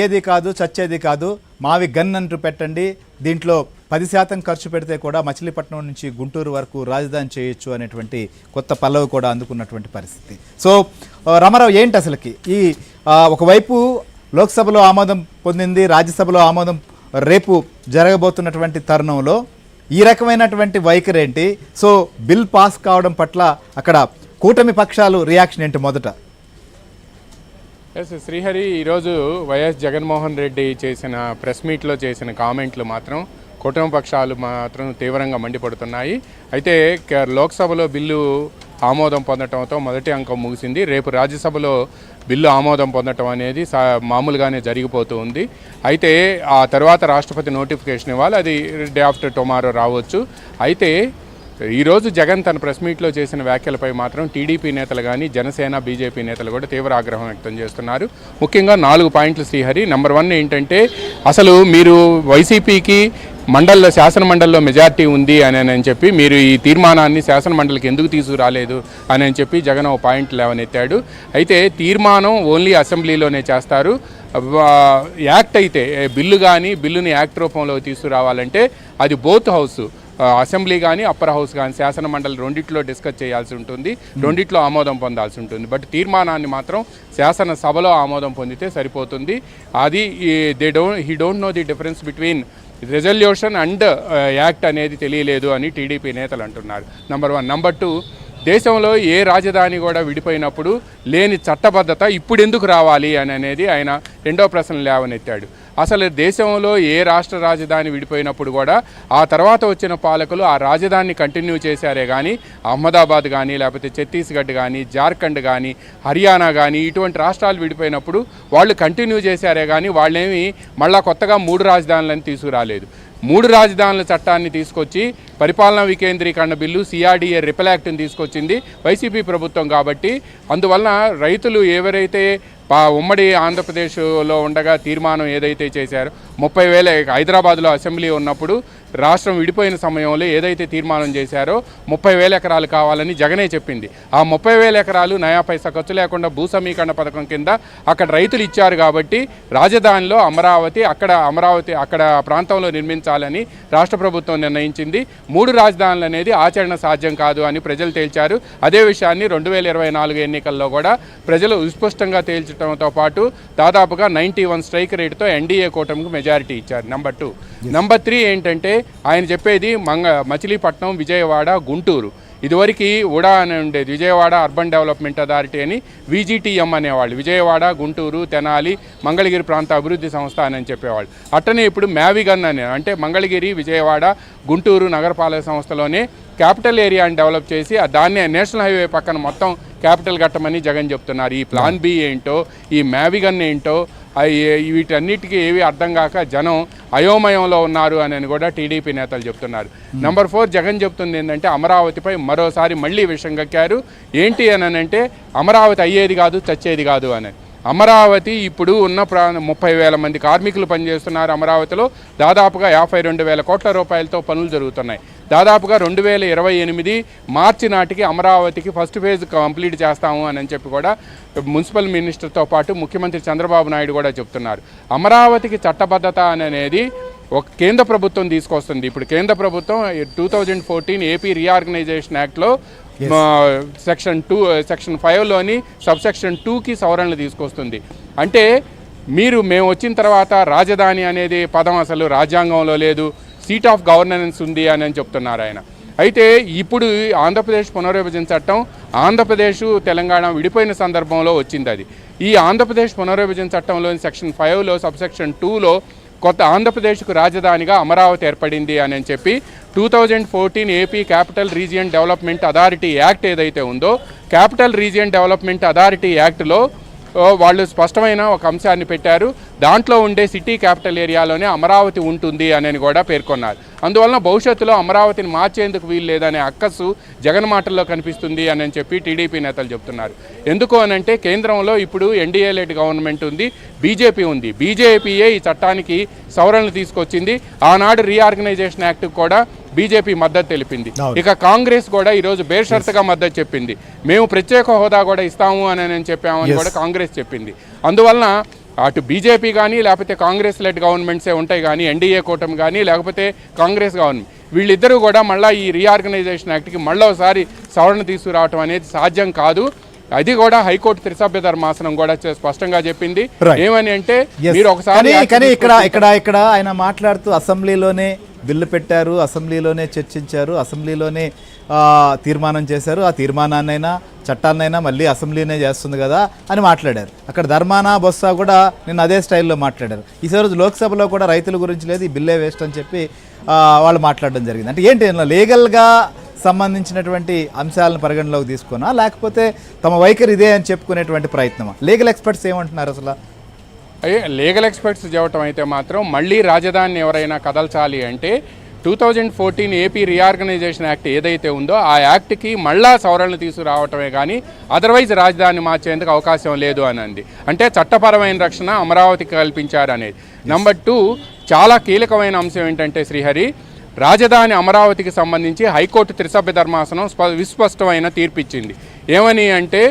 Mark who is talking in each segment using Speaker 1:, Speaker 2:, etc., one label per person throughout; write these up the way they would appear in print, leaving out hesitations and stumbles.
Speaker 1: ఏది కాదు చచ్చేది కాదు మావి గన్ అంటూ పెట్టండి, దీంట్లో 10% ఖర్చు పెడితే కూడా మచిలీపట్నం నుంచి గుంటూరు వరకు రాజధాని చేయొచ్చు అనేటువంటి కొత్త పల్లవి కూడా అందుకున్నటువంటి పరిస్థితి. సో రామారావు, ఏంటి అసలుకి ఈ ఒకవైపు లోక్సభలో ఆమోదం పొందింది, రాజ్యసభలో ఆమోదం రేపు జరగబోతున్నటువంటి తరుణంలో ఈ రకమైనటువంటి వైఖరి ఏంటి? సో బిల్ పాస్ కావడం పట్ల అక్కడ కూటమి పక్షాలు రియాక్షన్ ఏంటి? మొదట
Speaker 2: శ్రీహరి, ఈరోజు వైఎస్ జగన్మోహన్ రెడ్డి చేసిన ప్రెస్ మీట్లో చేసిన కామెంట్లు మాత్రం కూటమి పక్షాలు మాత్రం తీవ్రంగా మండిపడుతున్నాయి. అయితే లోక్సభలో బిల్లు ఆమోదం పొందడంతో మొదటి అంకం ముగిసింది. రేపు రాజ్యసభలో బిల్లు ఆమోదం పొందడం అనేది మామూలుగానే జరిగిపోతూ ఉంది. అయితే ఆ తర్వాత రాష్ట్రపతి నోటిఫికేషన్ ఇవ్వాలి, అది డే ఆఫ్టర్ టుమారో రావచ్చు. అయితే ఈరోజు జగన్ తన ప్రెస్ మీట్లో చేసిన వ్యాఖ్యలపై మాత్రం టీడీపీ నేతలు కానీ జనసేన బీజేపీ నేతలు కూడా తీవ్ర ఆగ్రహం వ్యక్తం చేస్తున్నారు. ముఖ్యంగా 4 పాయింట్లు శ్రీహరి. నెంబర్ 1 ఏంటంటే, అసలు మీరు వైసీపీకి శాసన మండలిలో మెజార్టీ ఉంది అని చెప్పి మీరు ఈ తీర్మానాన్ని శాసన మండలికి ఎందుకు తీసుకురాలేదు అని చెప్పి జగన్ ఒక పాయింట్ లేవనెత్తాడు. అయితే తీర్మానం ఓన్లీ అసెంబ్లీలోనే చేస్తారు. యాక్ట్ అయితే బిల్లుని యాక్ట్ రూపంలో తీసుకురావాలంటే అది బోత్ హౌస్, అసెంబ్లీ కానీ అప్పర్ హౌస్ కానీ శాసన మండలి రెండిట్లో డిస్కస్ చేయాల్సి ఉంటుంది, రెండిట్లో ఆమోదం పొందాల్సి ఉంటుంది. బట్ తీర్మానాన్ని మాత్రం శాసనసభలో ఆమోదం పొందితే సరిపోతుంది. అది he don't know the difference between resolution and act అనేది తెలియలేదు అని టీడీపీ నేతలు అంటున్నారు. నెంబర్ 1. నెంబర్ 2, దేశంలో ఏ రాజధాని కూడా విడిపోయినప్పుడు లేని చట్టబద్ధత ఇప్పుడు ఎందుకు రావాలి అనేది ఆయన రెండో ప్రశ్న లేవనెత్తాడు. అసలు దేశంలో ఏ రాష్ట్ర రాజధాని విడిపోయినప్పుడు కూడా ఆ తర్వాత వచ్చిన పాలకులు ఆ రాజధానిని కంటిన్యూ చేశారే కానీ అహ్మదాబాద్ కానీ లేకపోతే ఛత్తీస్గఢ్ కానీ జార్ఖండ్ కానీ హర్యానా కానీ ఇటువంటి రాష్ట్రాలు విడిపోయినప్పుడు వాళ్ళు కంటిన్యూ చేశారే కానీ వాళ్ళేమి మళ్ళా కొత్తగా 3 రాజధానులని తీసుకురాలేదు. 3 రాజధానుల చట్టాన్ని తీసుకొచ్చి పరిపాలనా వికేంద్రీకరణ బిల్లు సిఆర్డీఏ రిపెల్ యాక్ట్ని తీసుకొచ్చింది వైసీపీ ప్రభుత్వం. కాబట్టి అందువలన రైతులు ఎవరైతే ఉమ్మడి ఆంధ్రప్రదేశ్లో ఉండగా తీర్మానం ఏదైతే చేశారో 30,000 హైదరాబాద్లో అసెంబ్లీ ఉన్నప్పుడు రాష్ట్రం విడిపోయిన సమయంలో ఏదైతే తీర్మానం చేశారో 30,000 ఎకరాలు కావాలని జగనే చెప్పింది. ఆ 30,000 ఎకరాలు నయా పైసా ఖర్చు లేకుండా భూ సమీకరణ పథకం కింద అక్కడ రైతులు ఇచ్చారు. కాబట్టి రాజధానిలో అమరావతి అక్కడ ప్రాంతంలో నిర్మించాలని రాష్ట్ర ప్రభుత్వం నిర్ణయించింది. 3 రాజధానులు అనేది ఆచరణ సాధ్యం కాదు అని ప్రజలు తేల్చారు. అదే విషయాన్ని 2024 ఎన్నికల్లో కూడా ప్రజలు విస్పష్టంగా తేల్చడంతో పాటు దాదాపుగా 91 స్ట్రైక్ రేటుతో ఎన్డీఏ కూటమికి మెజారిటీ ఇచ్చారు. నెంబర్ 2. నెంబర్ 3 ఏంటంటే, ఆయన చెప్పేది మచిలీపట్నం, విజయవాడ, గుంటూరు. ఇదివరకు ఉడా అని ఉండేది, విజయవాడ అర్బన్ డెవలప్మెంట్ అథారిటీ అని VGTM అనేవాళ్ళు. విజయవాడ, గుంటూరు, తెనాలి, మంగళగిరి ప్రాంత అభివృద్ధి సంస్థ అని చెప్పేవాళ్ళు. అట్టనే ఇప్పుడు మ్యావిగన్ అని, అంటే మంగళగిరి, విజయవాడ, గుంటూరు నగరపాలక సంస్థలోనే క్యాపిటల్ ఏరియాని డెవలప్ చేసి దాన్నే నేషనల్ హైవే పక్కన మొత్తం క్యాపిటల్ కట్టమని జగన్ చెప్తున్నారు. ఈ ప్లాన్ బి ఏంటో, ఈ మ్యావిగన్ ఏంటో, వీటన్నిటికీ ఏవి అర్థం కాక జనం అయోమయంలో ఉన్నారు అని కూడా టీడీపీ నేతలు చెప్తున్నారు. నెంబర్ 4, జగన్ చెప్తుంది ఏంటంటే, అమరావతిపై మరోసారి మళ్ళీ విషం కక్కారు. ఏంటి అంటే, అమరావతి అయ్యేది కాదు చచ్చేది కాదు అని. అమరావతి ఇప్పుడు ఉన్న 30,000 మంది కార్మికులు పనిచేస్తున్నారు. అమరావతిలో దాదాపుగా 52,000 కోట్ల రూపాయలతో పనులు జరుగుతున్నాయి. దాదాపుగా 2028 మార్చి నాటికి అమరావతికి ఫస్ట్ ఫేజ్ కంప్లీట్ చేస్తాము అని చెప్పి కూడా మున్సిపల్ మినిస్టర్తో పాటు ముఖ్యమంత్రి చంద్రబాబు నాయుడు కూడా చెప్తున్నారు. అమరావతికి చట్టబద్ధత అనేది ఒక కేంద్ర ప్రభుత్వం తీసుకొస్తుంది. ఇప్పుడు కేంద్ర ప్రభుత్వం 2014 ఏపీ రీఆర్గనైజేషన్ యాక్ట్లో సెక్షన్ 5లోని సబ్సెక్షన్ 2కి సవరణలు తీసుకొస్తుంది. అంటే మేము వచ్చిన తర్వాత రాజధాని అనేది పదం అసలు రాజ్యాంగంలో లేదు, సీట్ ఆఫ్ గవర్నెన్స్ ఉంది అని చెప్తున్నారు ఆయన. అయితే ఇప్పుడు ఆంధ్రప్రదేశ్ పునర్విభజన చట్టం ఆంధ్రప్రదేశ్ తెలంగాణ విడిపోయిన సందర్భంలో వచ్చింది. అది ఈ ఆంధ్రప్రదేశ్ పునర్విభజన చట్టంలోని సెక్షన్ 5లో సబ్సెక్షన్ 2లో కొత్త ఆంధ్రప్రదేశ్కు రాజధానిగా అమరావతి ఏర్పడింది అని చెప్పి 2014 AP capital region development authority act ఏదైతే ఉందో, క్యాపిటల్ రీజియన్ డెవలప్మెంట్ అథారిటీ యాక్ట్లో వాళ్ళు స్పష్టమైన ఒక అంశాన్ని పెట్టారు. దాంట్లో ఉండే సిటీ క్యాపిటల్ ఏరియాలోనే అమరావతి ఉంటుంది అని కూడా పేర్కొన్నారు. అందువలన భవిష్యత్తులో అమరావతిని మార్చేందుకు వీలు లేదనే అక్కసు జగన్ మాటల్లో కనిపిస్తుంది అని చెప్పి టీడీపీ నేతలు చెప్తున్నారు. ఎందుకు అనంటే, కేంద్రంలో ఇప్పుడు ఎన్డీఏ లెడ్ గవర్నమెంట్ ఉంది, బీజేపీ ఉంది. బీజేపీయే ఈ చట్టానికి సవరణలు తీసుకొచ్చింది. ఆనాడు రీఆర్గనైజేషన్ యాక్ట్ కూడా బీజేపీ మద్దతు తెలిపింది. ఇక కాంగ్రెస్ కూడా ఈరోజు బేషరతుగా మద్దతు చెప్పింది. మేము ప్రత్యేక హోదా కూడా ఇస్తాము అని చెప్పామని కూడా కాంగ్రెస్ చెప్పింది. అందువలన అటు బీజేపీ కానీ లేకపోతే కాంగ్రెస్ లెడ్ గవర్నమెంట్సే ఉంటాయి కానీ ఎన్డీఏ కూటమి కానీ లేకపోతే కాంగ్రెస్ గవర్నమెంట్ వీళ్ళిద్దరూ కూడా మళ్ళీ ఈ రీఆర్గనైజేషన్ యాక్ట్కి మళ్ళీ ఒకసారి సవరణ తీసుకురావటం అనేది సాధ్యం కాదు. అది కూడా హైకోర్టు త్రిసభ్య ధర్మాసనం కూడా స్పష్టంగా చెప్పింది. ఏమని అంటే మీరు ఒకసారి
Speaker 1: కానీ ఇక్కడ ఆయన మాట్లాడుతూ అసెంబ్లీలోనే బిల్లు పెట్టారు, అసెంబ్లీలోనే చర్చించారు, అసెంబ్లీలోనే తీర్మానం చేశారు, ఆ తీర్మానాన్నైనా చట్టాన్నైనా మళ్ళీ అసెంబ్లీనే చేస్తుంది కదా అని మాట్లాడారు. అక్కడ ధర్మాన బొత్స కూడా నేను అదే స్టైల్లో మాట్లాడారు. ఈసారి లోక్సభలో కూడా రైతుల గురించి లేదు, ఈ బిల్లే వేస్ట్ అని చెప్పి వాళ్ళు మాట్లాడడం జరిగింది. అంటే ఏంటి లీగల్గా సంబంధించినటువంటి అంశాలను పరిగణలోకి తీసుకున్నా లేకపోతే తమ వైఖరి ఇదే అని చెప్పుకునేటువంటి ప్రయత్నమా? లీగల్ ఎక్స్పర్ట్స్ ఏమంటున్నారు అసలు?
Speaker 2: లీగల్ ఎక్స్పర్ట్స్ చెప్పడం అయితే మాత్రం మళ్ళీ రాజధానిని ఎవరైనా కదల్చాలి అంటే 2014 ఏపీ రీఆర్గనైజేషన్ యాక్ట్ ఏదైతే ఉందో ఆ యాక్ట్కి మళ్ళా సవరణలు తీసుకురావటమే కానీ అదర్వైజ్ రాజధాని మార్చేందుకు అవకాశం లేదు అని అంది. అంటే చట్టపరమైన రక్షణ అమరావతికి కల్పించారు అనేది. నెంబర్ 2 చాలా కీలకమైన అంశం ఏంటంటే శ్రీహరి, రాజధాని అమరావతికి సంబంధించి హైకోర్టు త్రిసభ్య ధర్మాసనం విస్పష్టమైన తీర్పిచ్చింది. ఏమని అంటే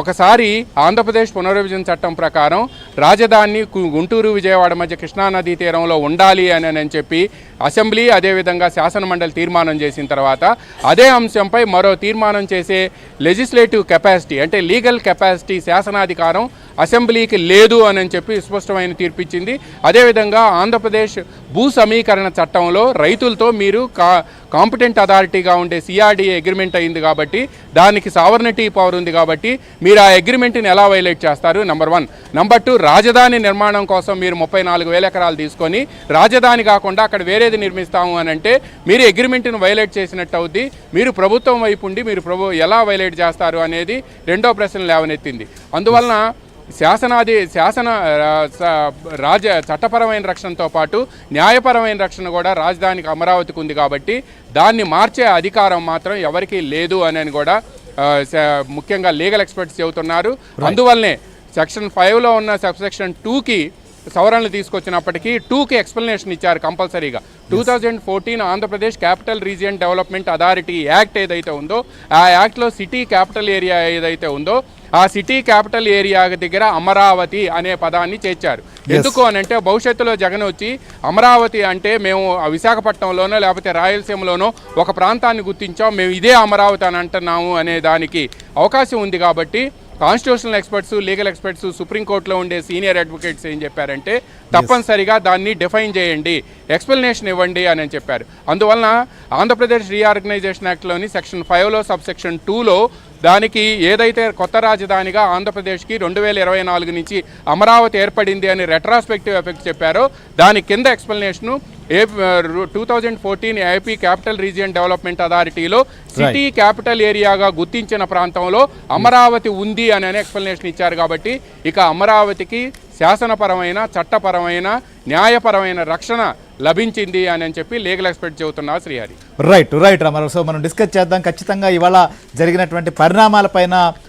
Speaker 2: ఒకసారి ఆంధ్రప్రదేశ్ పునర్విభజన చట్టం ప్రకారం రాజధాని గుంటూరు విజయవాడ మధ్య కృష్ణానదీ తీరంలో ఉండాలి అని చెప్పి అసెంబ్లీ అదేవిధంగా శాసనమండలి తీర్మానం చేసిన తర్వాత అదే అంశంపై మరో తీర్మానం చేసే లెజిస్లేటివ్ కెపాసిటీ అంటే లీగల్ కెపాసిటీ శాసనాధికారం అసెంబ్లీకి లేదు అని చెప్పి స్పష్టమైన తీర్పిచ్చింది. అదేవిధంగా ఆంధ్రప్రదేశ్ భూ సమీకరణ చట్టంలో రైతులతో మీరు కాంపిటెంట్ అథారిటీగా ఉండే సిఆర్డీఏ అగ్రిమెంట్ అయింది కాబట్టి దానికి సావర్నిటీ పవర్ ఉంది కాబట్టి మీరు ఆ అగ్రిమెంట్ని ఎలా వైలేట్ చేస్తారు? నెంబర్ 1. నెంబర్ 2, రాజధాని నిర్మాణం కోసం మీరు 34,000 ఎకరాలు తీసుకొని రాజధాని కాకుండా అక్కడ వేరేది నిర్మిస్తాము అని అంటే మీరు అగ్రిమెంట్ని వైలేట్ చేసినట్టు అవుద్ది. మీరు ప్రభుత్వం వైపు ఉండి మీరు ఎలా వైలేట్ చేస్తారు అనేది రెండో ప్రశ్న లేవనెత్తింది. అందువలన చట్టపరమైన రక్షణతో పాటు న్యాయపరమైన రక్షణ కూడా రాజధానికి అమరావతికి ఉంది కాబట్టి దాన్ని మార్చే అధికారం మాత్రం ఎవరికీ లేదు అని కూడా ముఖ్యంగా లీగల్ ఎక్స్పర్ట్స్ చెబుతున్నారు. అందువల్లనే సెక్షన్ 5లో ఉన్న సబ్సెక్షన్ 2కి సవరణలు తీసుకొచ్చినప్పటికీ 2కి ఎక్స్ప్లెనేషన్ ఇచ్చారు కంపల్సరీగా. 2014 Andhra Pradesh capital region development authority act ఏదైతే ఉందో ఆ యాక్ట్లో సిటీ క్యాపిటల్ ఏరియా ఏదైతే ఉందో ఆ సిటీ క్యాపిటల్ ఏరియా దగ్గర అమరావతి అనే పదాన్ని చేర్చారు. ఎందుకు అని అంటే భవిష్యత్తులో జగన్ వచ్చి అమరావతి అంటే మేము విశాఖపట్నంలోనో లేకపోతే రాయలసీమలోనో ఒక ప్రాంతాన్ని గుర్తించాం, మేము ఇదే అమరావతి అని అంటున్నాము అనే దానికి అవకాశం ఉంది. కాబట్టి కాన్స్టిట్యూషనల్ ఎక్స్పర్ట్స్, లీగల్ ఎక్స్పర్ట్స్, సుప్రీంకోర్టులో ఉండే సీనియర్ అడ్వకేట్స్ ఏం చెప్పారంటే తప్పనిసరిగా దాన్ని డిఫైన్ చేయండి, ఎక్స్ప్లెనేషన్ ఇవ్వండి అని చెప్పారు. అందువలన ఆంధ్రప్రదేశ్ రీఆర్గనైజేషన్ యాక్ట్లోని సెక్షన్ 5లో సబ్సెక్షన్ 2లో దానికి ఏదైతే కొత్త రాజధానిగా ఆంధ్రప్రదేశ్కి 2024 నుంచి అమరావతి ఏర్పడింది అని రెట్రాస్పెక్టివ్ ఎఫెక్ట్ చెప్పారో దాని కింద explanation 2014 AP capital region development అథారిటీలో సిటీ క్యాపిటల్ ఏరియాగా గుర్తించిన ప్రాంతంలో అమరావతి ఉంది అని ఎక్స్ప్లెనేషన్ ఇచ్చారు. కాబట్టి ఇక అమరావతికి శాసనపరమైన, చట్టపరమైన, న్యాయపరమైన రక్షణ లభించింది అని చెప్పి లీగల్ ఎక్స్పర్ట్ చెబుతున్నారు శ్రీహరి.
Speaker 1: రైట్ రామారావు. సో మనం డిస్కస్ చేద్దాం ఖచ్చితంగా ఇవాళ జరిగినటువంటి పరిణామాలపైన.